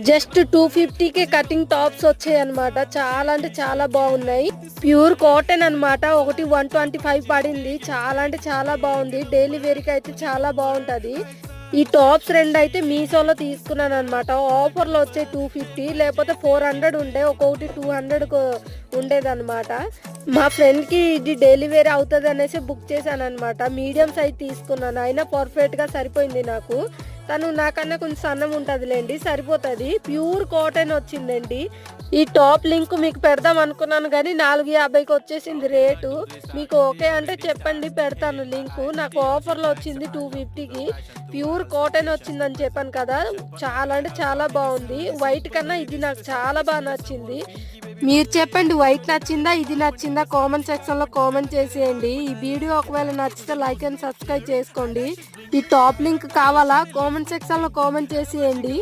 Just 250కే cutting tops వచ్చాయి అనమాట. చాలా అంటే చాలా బాగున్నాయి. ప్యూర్ కాటన్ అనమాట. ఒకటి 125 పడింది. చాలా అంటే చాలా బాగుంది. డైలీ వేర్కి అయితే చాలా బాగుంటది. ఈ టాప్స్ రెండు అయితే మీషోలో తీసుకున్నాను అనమాట. ఆఫర్లో వచ్చాయి 250, లేకపోతే 400 ఉండే, ఒక్కొక్కటి 200 ఉండేదన్నమాట. మా ఫ్రెండ్కి ఇది డైలీ వేర్ అవుతుంది అనేసి బుక్ చేశాను అనమాట. మీడియం సైజ్ తీసుకున్నాను, అయినా పర్ఫెక్ట్గా సరిపోయింది నాకు. తను నాకన్నా కొంచెం సన్నం ఉంటుందిలేండి, సరిపోతుంది. ప్యూర్ కాటన్ వచ్చిందండి. ఈ టాప్ లింక్ మీకు పెడదాం అనుకున్నాను కానీ 450కి వచ్చేసింది రేటు. మీకు ఓకే అంటే చెప్పండి, పెడతాను లింకు. నాకు ఆఫర్లో వచ్చింది 250కి. ప్యూర్ కాటన్ వచ్చిందని చెప్పాను కదా, చాలా అంటే చాలా బాగుంది. వైట్ కన్నా ఇది నాకు చాలా బాగా నచ్చింది. మీరు చెప్పండి, వైట్ నచ్చిందా ఇది నచ్చిందా? కామెంట్ సెక్షన్ లో కామెంట్ చేసేయండి. ఈ వీడియో ఒకవేళ నచ్చితే లైక్ అండ్ సబ్స్క్రైబ్ చేసుకోండి. ఈ టాప్ లింక్ కావాలా? కామెంట్ సెక్షన్ లో కామెంట్ చేసేయండి.